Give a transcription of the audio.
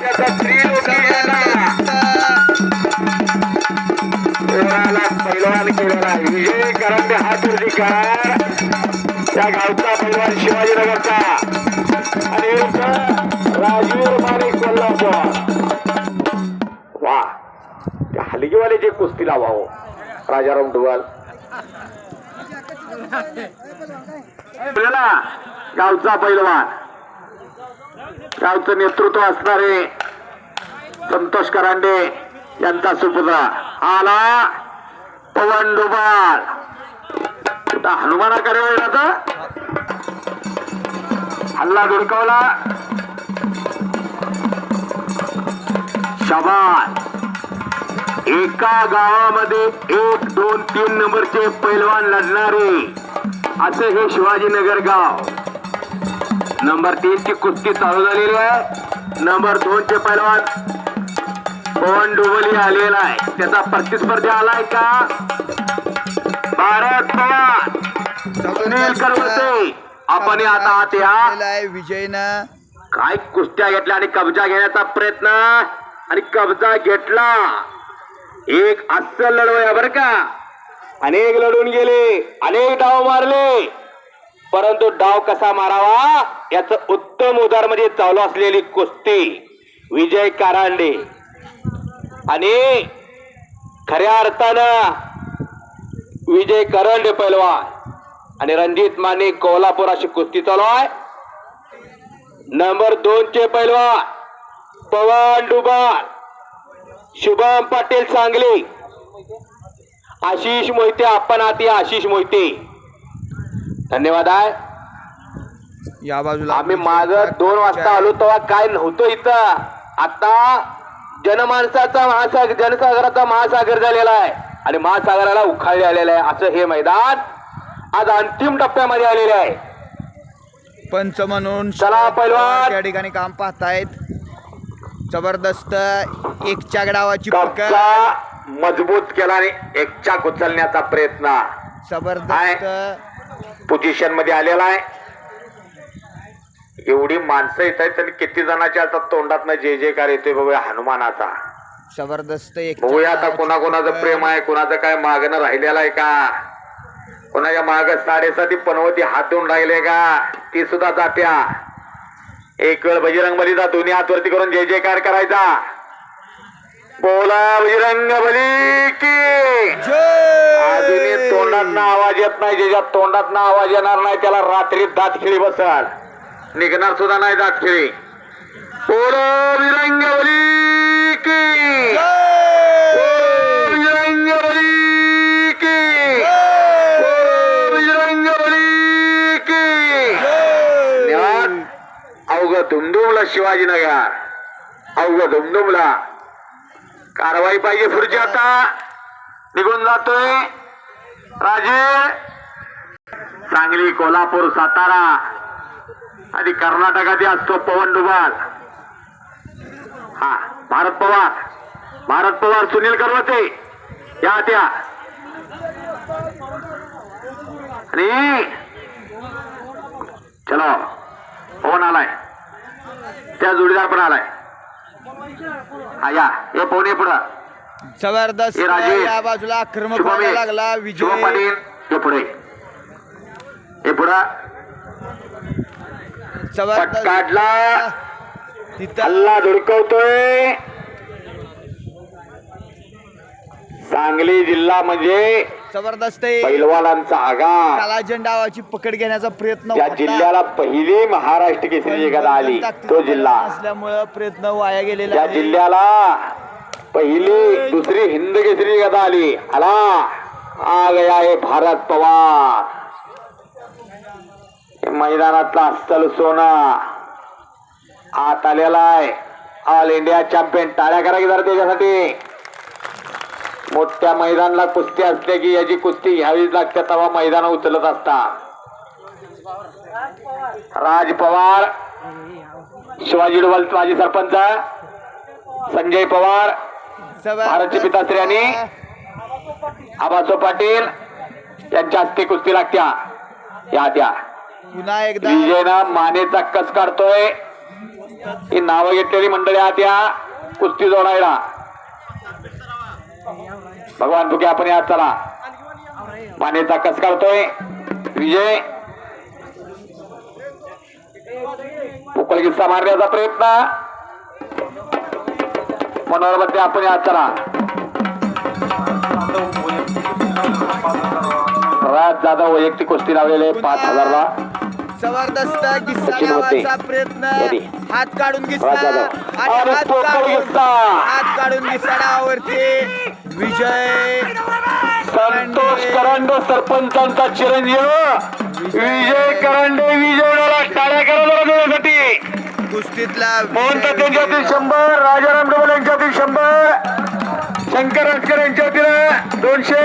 त्याचा त्रिलोकी पैलवान केलेला विजय करंडे हात अधिकार त्या गावचा पैलवान शिवाजीनगरचा आणि राजीव माने कोल्हापूर. वा त्या हलगीवाले जे कुस्ती लावावं राजाराम डुवाल गावचा पैलवान गावचं नेतृत्व असणारे संतोष करांडे यांचा सुपुत्र आला पवन डुबाल. हनुमानाकडे वेळाचा हल्ला धुडकावला. शाबास. एका गावामध्ये 1, 2, 3 नंबरचे पैलवान लढणारे असे हे शिवाजीनगर गाव. नंबर 3 ची कुस्ती चालू झालेली आहे. नंबर 2 चे पैलवान पवन डुबली आलेला आहे. त्याचा प्रतिस्पर्धी आलाय का भारत पवार सुनील करवते. आपण आता आत या विजयनं काय कुस्त्या घेतल्या आणि कब्जा घेण्याचा प्रयत्न आणि कब्जा घेतला. एक अस्सल लढवय बर का. अनेक लढून गेले अनेक डाव मारले परंतु डाव कसा मारावा याचं उत्तम उदाहरण म्हणजे चालू असलेली कुस्ती विजय करांडे आणि खऱ्या अर्थानं विजय करंडे पैलवान आणि रणजित माने कोल्हापूर अशी कुस्ती चालू आहे. नंबर 2 चे पैलवान पवन डुबाल शुभम पाटील सांगली आशिष मोहिते. आपण आती आशिष मोहिते धन्यवाद आहे. या बाजूला आम्ही माग 2 वाजता आलो तेव्हा काय नव्हतं इथं. आता जनमानसाचा महासागर जनसागराचा महासागर झालेला आहे आणि महासागराला उखाळले आलेलं आहे असं हे मैदान आज अंतिम टप्प्यामध्ये आलेले आहे. पंच म्हणून चला पैलवान त्या ठिकाणी काम पाहतायत. जबरदस्त एकच्या डावाची कब्जा मजबूत केला आणि एकच्या उचलण्याचा प्रयत्न जबरदस्त पोझिशन मध्ये आलेला आहे. एवढी माणसं येत आहेत आणि किती जणांच्या आता तोंडात जय जयकार येतोय बघूया हनुमानाचा. जबरदस्त बघूया आता कोणाकोणाचं प्रेम आहे कोणाचं काय मागणं राहिलेलं आहे का. कोणाच्या माग 7.5 पनवती हात देऊन राहिले का ती सुद्धा जात्या. एक वेळ बजरंग बलीचा दोन्ही हात वरती करून जय जयकार करायचा. बोला बजरंग बली की अजूनही तोंडात आवाज येत नाही. ज्याच्या तोंडात आवाज येणार नाही त्याला रात्री दात खिळी बसल निघणार सुद्धा नाही दात खिळी. बोला बजरंग बली की बजरंग बली की बजरंग बली की. अवघ धुमधुमला शिवाजीनगर अवघ धुमधुमला कारवाई पाहिजे पुढची. आता निघून जातोय राजे सांगली कोल्हापूर सातारा आणि कर्नाटकात असतो पवन डुबाल. हा भारत पवार सुनील करवते या त्या आणि चलो पवन आलाय त्या जोडीदार पण आलाय. हा या हे पवन ये पुढं. जबरदस्त या बाजूला आक्रमक व्हायला लागला विजय पाटील. हे पुढे हे पुढं पट काढला हल्ला धुडकवतोय. सांगली जिल्हा म्हणजे जबरदस्त पैलवानांचा आगार. कालाजन डावाची पकड घेण्याचा प्रयत्न या जिल्ह्याला पहिली महाराष्ट्र केसरी गदा आली तो जिल्हा असल्यामुळे प्रयत्न वाया गेलेला. या जिल्ह्याला पहिली दुसरी हिंद केसरी गदा आली. आला आ गया है भारत पवार. मैदानातला अस्सल सोना आत आलेला आहे. All India champion. टाळ्या करा की जरा त्याच्यासाठी. मोठ्या मैदानाला कुस्ती असते की याची कुस्ती घ्यावीच लागते तेव्हा मैदान उचलत असतात. राज पवार शिवाजी डुबल माजी सरपंच संजय पवार भारतचे पिताश्री आणि आबासो पाटील यांच्या हस्ते कुस्ती लागत्या. या द्या पुन्हा एकदा विजयनं मानेचा कस काढतोय. ही नावं घेतलेली मंडळी आहात या कुस्ती जोडायला. भगवान बुके आपण यात चला. पाण्याचा कस काढतोय विजय. उकळ किस्सा मारण्याचा प्रयत्न. मनोहर मध्ये आपण यात चला. राज जाधव वैयक्तिक कुस्ती लावलेले 5,000ला. जबरदस्त गिस्सा सचिन होते. लावायचा प्रयत्न. हात काढून गिस्सा राज जाधव. आणि आणि हात पोकळ काढून गिस्सा. हात काढून गिस्सा डावावरती. विजय संतोष करंडे सरपंचांचा चिरंजीव विजय करंडे. विजयाला टाळ्या करायला देण्यासाठी कुस्तीतला मोहन त्यांच्यातील 100, राजाराम डबल यांच्यातील 100, शंकर राजकर यांच्यातील 200.